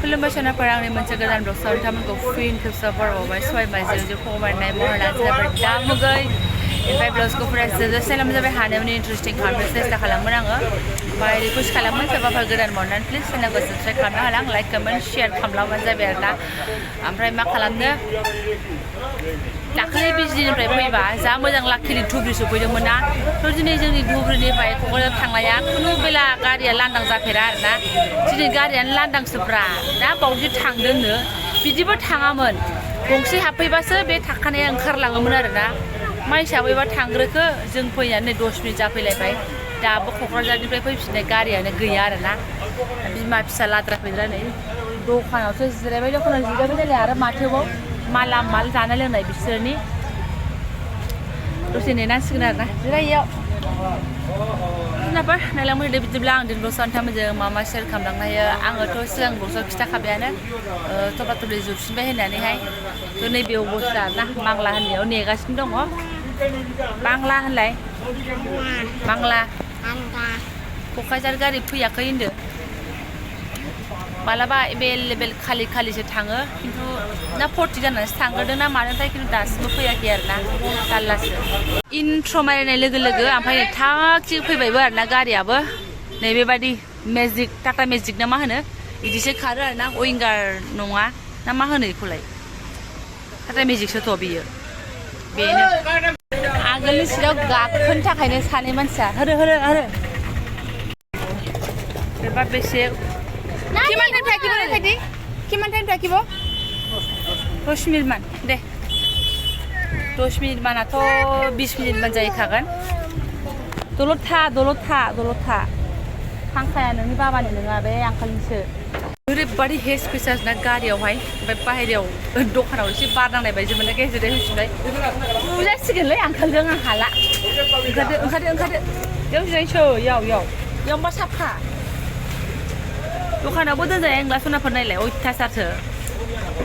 खुलुमबाय सनाफोर आंनि मोनसे गोदान ब्लग नोंथांमोनखौ फिन खेबसेबाव बरायबाय सबाय माइजों फंबायनाय महरा जोबोर दामुगै ओमफ्राय ब्लगखौ फराय जोबजासिम जाबाय हानायावनो इन्टारेस्टिं खालामनो सेस्था खालामोन आङो ओमफ्राय रिकुवेस्ट खालामोन सोरबाफोर गोदान मोननानै प्लिज चेनेलखौ साबस्क्राइब खालामनो हाला आं लाइक कमेन्ट शेयार खालामलांबानो जाबाय आरोना ओमफ्राय मा खालामनो दाखालि बिजनिनिफ्राय फैबा जा मोजां लाखिलि धुब्रि सफैदोंमोन ना थ' दिनै जोंनि धुब्रिनिफ्राय क'क्राझार थांनाया खुनु बेला गारिया लांदां जाफेरा आरोना दिनै गारियानो लांदांसोब्रा दा बावदि थांदोंनो बिदिबो थाङामोन गंसे हाबफैबासो बे थाखानाया ओंखारलाङोमोन आरोना मा हिसाबैबा थांग्रोखो जों फैनानै 10 मिनिट जाफैलायबाय दाबो क'क्राझारनिफ्राय फैफिननाय गारियानो गैया आरोना बिमा फिसा लाद्रा फैद्रा नै दखानावसो जिरायबाय दखानाव जिरायबाय नालाय आरो माथोबाव माला माल जानाय लोंनाय बिसोरनि दसे नेनांसिगोन आरोना जिराययाव जुनारफोर नायलांबाय थादो बिदिब्ला आं दिनै ब्लगआव नोंथांमोनजों मा मा शेयार खालामलांनो हायो आङोथ' सिगां ब्लगआव खिथाखाबायानो थबा थबि जोबफिनबाय होननानैहाय थ' नैबे अबस्था आरोना बांला होननायाव नेगासिनो दङ बांला होनलाय बांला क'क्राझार गारि फैयाखै होनदो मालाबा एभेलेबेल खालि खालिसो थाङो खिन्थु ना 40 जानानैसो थांग्रोदों ना मानोथाय खिन्थु दासिमबो फैयाखै आरोना जारलासो इन्ट्र' मारिनाय लोगो लोगो ओमफ्राय थाग फैबायबो आरोना गारियाबो नैबेबादि मेजिक टाटा मेजिक ना मा होनो बिदिसो खारो आरोना विंगार नङा ना मा होनो बेखौलाय टाटा मेजिकसोथ' बियो बेनो आगोलनि सिटाव गाखोनो थाखायनो सानै मानसिया होरो बेबा बेसे किमान टाइम থাকিব रे किमान टाइम থাকিব 10 मिनिट मान दे 10 मिनिट मानाथ' 20 मिनिट मान जाहैखागोन दलद था फांखाया नोंनि बाबानि नङा बे आंखालनिसो ओरैबादि हेस फेसास ना गारियावहाय ओमफ्राय बाहेरायाव दखानाव एसे बार नांनाय बायदि मोनो गेजेरै होफिनबाय बुजासिगोनलै आंखालजों आं हाला ओंखारदो बेयाव जिरायनोसै यावबा साफा दखानावबो दोनजाया इंला सनाफोर नायलाय अयथासारसो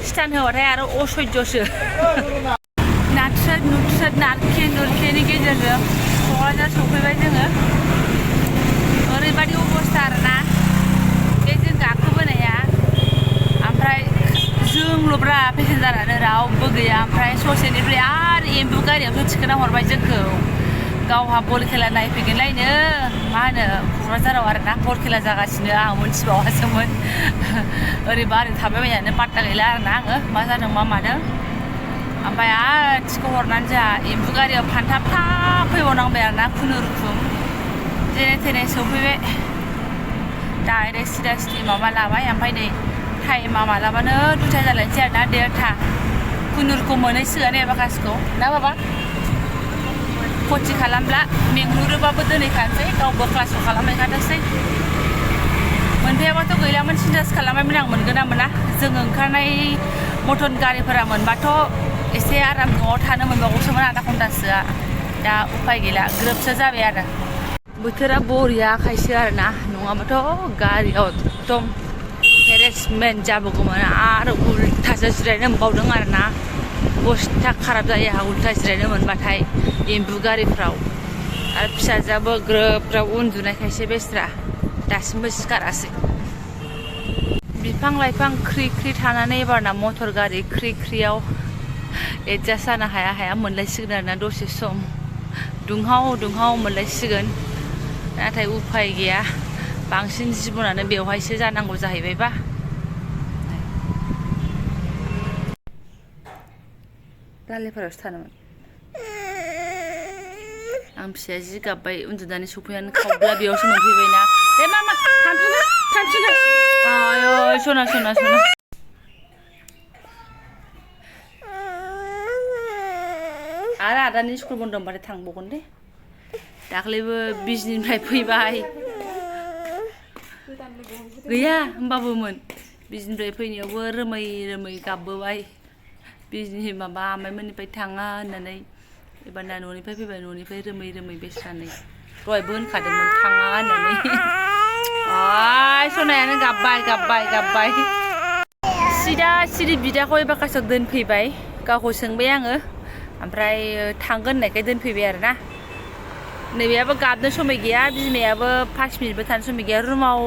स्टान होबाथाय आरो असयज्यसो नाथ्रोद नारखेनि गेजेरजों क'क्राझार सफैबाय जोङो ओरैबादि अबस्था आरोना बे जों गाखोबोनाया ओमफ्राय जोंल'ब्रा पेसेन्जारानो रावबो गैया ओमफ्राय ससेनिफ्राय आरो एम्बु गारियावसो थिखोना हरबाय जोंखौ गावहा बल खेला नायफैगोनलायनो मा होनो क'क्राझाराव आरोना बल खेला जागासिनो आं मोनथिबावासोमोन ओरैबा ओरै थाबायबायनानै पात्ता गैला आरोना आङो मा जादों मा मादों ओमफ्राय आरो थिखो हरनानै जोंहा एम्बु गारियाव फानथाब फैबावनांबाय आरोना खुनुरुखुम जेने थेने सफैबाय डाइरेक्ट सिदा माबा लाबाय ओमफ्राय नै टाइमा मालाबानो 2टा जालायनोसै आरोना 1:30 खुनुरुखुम मोनहैसिगोन एबा गासिखौ ना बाबा खथि खालामब्ला मेंहुरोबाबो दोनहैखानोसै गावबो क्लासखौ खालामहैखानोसै मोनफैयाबाथ' गैलामोन सिन्थासो खालामबायमोन आं मोनगोन ना मोना जों ओंखारनाय मटन गारिफोरा मोनबाथ' एसे आराम न'आव थानो मोनबावगौसोमोन आधा घन्टासोआ दा उफाय गैला ग्रोबसो जाबाय आरो बोथोरा बरियाखायसो आरोना नङाबाथ' गारियाव एकदम हेरेसमेन्ट जाबोगौमोन आरो उल्थासो जिरायनो मोनबावदों आरोना अबस्था खाराब जायो उल्था जिरायनो मोनबाथाय एम्बु गारिफ्राव आरो फिसाजोआबो ग्रोब उन्दुनायखायसो बेस्रा दासिमबो सिखारासै बिफां लाइफां ख्रि थानानै एबारना मटर गारि ख्रियाव एडजास्ट जानो हाया मोनलायसिगोन आरोना दसे सम दुंहाव मोनलायसिगोन नाथाय उफाय गैया बांसिन जिबनानो बेवहायसो जानांगौ जाहैबायबा दालिफोरावसो थानोमोन आं फिसाया जि गाबबाय उन्दुनानै सफैनानै खावब्ला बेयावसो मोनफैबायना दे मामा थांफिनो आय सना आरो आदानि स्कुल बन्द होनबाथाय थांबावगोन दे दाख्लैबो बिजनिनिफ्राय फैबाय गैया होमबाबोमोन बिजनिनिफ्राय फैनायावबो रोमै गाबबोबाय बिजनि माबा आमाइमोननिफ्राय थाङा होननानै एबारना न'निफ्राय फैबाय न'निफ्राय रोमै बेस्रानै दहायबो होनखादोंमोन थाङा होननानै सनायानो गाबबाय सिदा बिदाखौ एबार क्लासाव दोनफैबाय गावखौ सोंबाय आङो ओमफ्राय थांगोन होननायखाय दोनफैबाय आरोना नैबेयाबो गाबनो समय गैया बिमायाबो 5 मिनिटबो थानो समय गैया रुमाव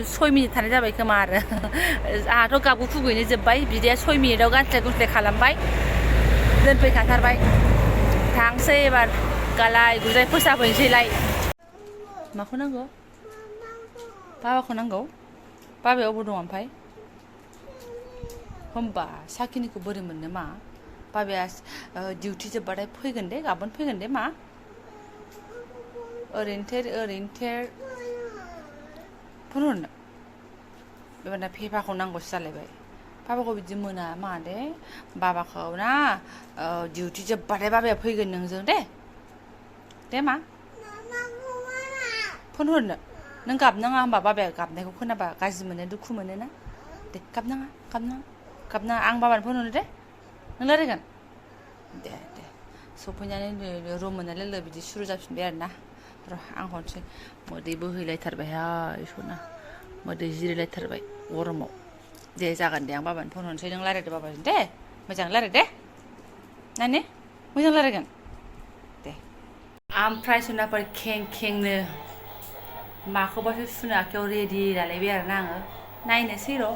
6 मिनिट थानाय जाबाय खोमा आरो आंहाथ' गाबगु खुगैनो जोब्बाय बिदाया 6 मिनिटाव गानस्लाय गुस्लाय खालामबाय दोनफैखाथारबाय थांसै एबार गालाय गुजाय फोसाबहैनोसैलाय माखौ नांगौ बाबाखौ नांगौ बाबाया अबाव दं ओमफ्राय होमबा साखिनिखौ बोरै मोननो मा बाबाया डिउटि जोब्बाथाय फैगोन दे गाबोन फैगोन दे मा ओरैनो फन हरनो बेबारना फेफाखौ नांगौसो जालायबाय बाबाखौ बिदि मोना मा दे बाबाखौ ना डिउटि जोब्बाथाय बाबाया फैगोन नोंजों दे मा फन हरनो नों गाबनाङा होमबा बाबाया गाबनायखौ खोनाबा गाज्रि मोनो दुखु मोनो ना दे गाबनाङा आं बाबानो फन हरनो दे नों रायलायगोन दे सफैनानै रुम मोननाय लोगो बिदि सुरु जाफिनबाय आरोना र' आं हरनोसै मोदै बोहैलायथारबायहाय सना मोदै जिरायलायथारबाय गरमाव दे जागोन दे आं बाबानो फन हरनोसै नों रायलायदो बाबाजों दे मोजां रायलाय दे नानि मोजां रायलायगोन दे ओमफ्राय सनाफोर खेंनो माखौबासो सुनो आखायाव रेडि लालायबाय आरोना आङो नायनोसै र'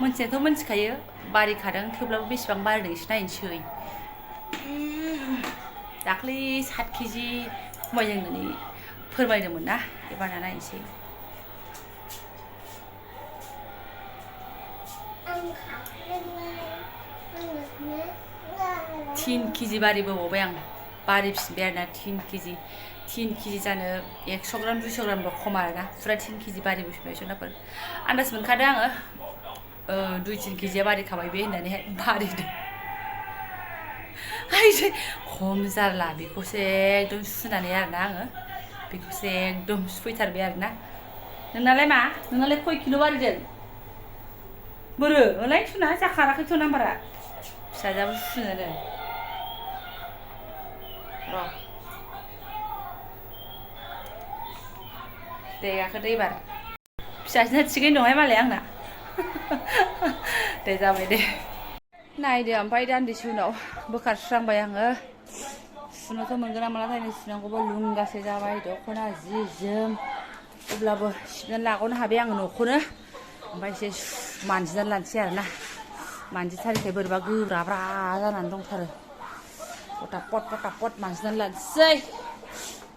मोनथिनायाथ' मोनथिखायो बारिखादों थेवब्लाबो बेसेबां बारिदों एसे नायनोसै दाख्लै 7 केजि खमायदों होननानै फोरमायदोंमोन ना एबारना नायनोसै 3 केजि बारिबोबावबाय आं बारिफिनबाय आरोना 3 केजि जानो 100 ग्राम 200 ग्रामल' खम आरोना फुरा 3 केजि बारिबोफिनबाय सनाफोर आन्दाज मोनखादों आङो 2-3 केजिया बारिखाबाय बे होननानैहाय बारिदों आइसै खम जारला बेखौसो एकदम सुनानै आरोना आङो बेखौसो एकदम सुफैथारबाय आरोना नोंनालाय खय किल' बारिदों बोरो ओलाय सुना जाखाराखैथ' नाम्बारा फिसाजोआबो सुनो र' दे गाखोदो एबार फिसाजोना थिगैनो दंहाय मालाय आंना दे जाबाय दे नायदो ओमफ्राय दान्दिसे उनाव बोखारस्रांबाय आङो सुनोथ' मोनगोन ना मोनाथाय सुनांगौबो लुंगासे जाबाय दख'ना जि जोम अब्लाबो सिबनानै लाग'नो हाबाय आङो न'खौनो ओमफ्राय एसे मानजिनानै लानोसै आरोना मानजिथारिखाय बोरैबा गोब्राब्रा जानानै दंथारो पटापट मानजिनानै लानोसै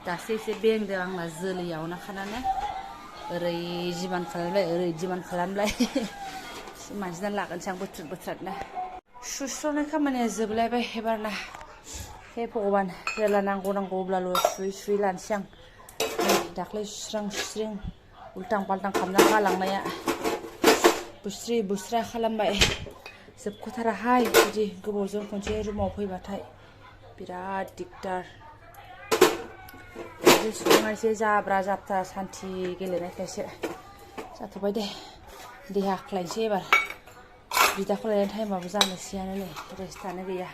दासो एसे बेंदों आंना जोलैयावनो खानानै ओरै जिमान खालामलाय मानजिनानै लागोनसै आं बोथ्रादनो सुस्र'नाय खामानिया जोबलायबाय एबारना हे भगबान जेब्ला नांगौ अब्लाल' सुयै लानोसै आं दाख्लै सुस्रां उल्टां फाल्टां खालामना गालांनाया बुस्रा खालामबाय जोबख'थाराहाय बिदि गोबावजों खनसे रुमाव फैबाथाय बिराद दिगदार सुबुङा एसे जाब्रा जाबथा सान्थि गेलेनायखायसो जाथ'बाय दे देहा खालायनोसै एबार बिदाखौ लायनाय टाइमाबो जानोसैयानो नै रेस्टआनो गैया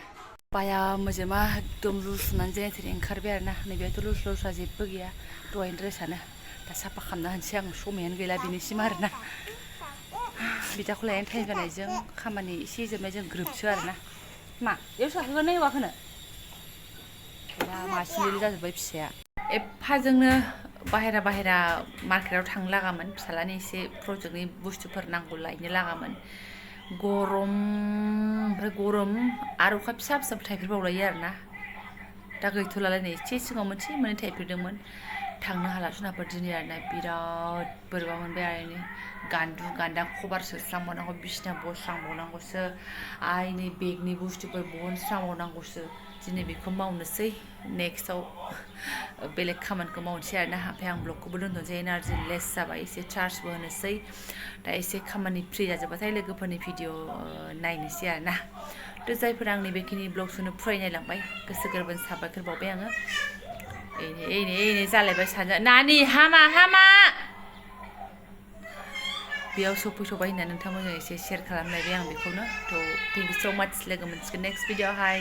बाया मोजोमा एकदम लुसुनानै जेने थेने ओंखारबाय आरोना नैबेयावथ' लुस्रा जेबो गैया दहायनि ड्रेसानो दा साफा खालामना होनोसै आं समायानो गैला बिनिसिम आरोना बिदाखौ लायनाय टाइम जानायजों खामानि एसे जोबनायजों ग्रोबसो आरोना मा बेयाव साहोगोन ना होआखोनो दा मासेल' जाजोब्बाय फिसाया एफाजोंनो बाहेरा मार्केटाव थांनो लागामोन फिसालानि एसे प्रजेक्टनि बुस्थुफोर नांगौ लायनो लागामोन गरम आरो अखा फिसा थाइफ्रिबावलायो आरोना दा गैथ'लालाय नै एसे सिगाङाव मोनसे थाइफ्रिदोंमोन थांनो हाला जुनाफोर दिनै आरोना बिराद बोरैबा मोनबाय आरो गान्दु गान्दा खबार सोस्रांबावनांगौ बिसिना बस्रांबावनांगौसो नै बेगनि बुस्थुफोर बहनस्रांबावनांगौसो दिनै बेखौ मावनोसै नेक्स्टआव बेलेग खामानिखौ मावनोसै आरोना ओमफ्राय आं ब्लगखौबो दोनथ'नोसै एनार्जि लेस जाबाय एसे चार्जबो होनोसै दा एसे खामानि फ्रि जाजोब्बाथाय लोगोफोरनि भिडिअ नायनोसै आरोना थ' जायफोरा आंनि बेखिनि ब्लग्सखौनो फरायनायलांबाय गोसो गोरबोनि साबायखर बावबाय आङो एनै जालायबाय सानजा नानि हामा बेयाव सफैथ'बाय होनना नोंथांमोनजों एसे शेयार खालामलायबाय आं बेखौनो थ' थेंक इउ स' माच लोगो मोनसिगोन नेक्स्ट भिडिअ'आवहाय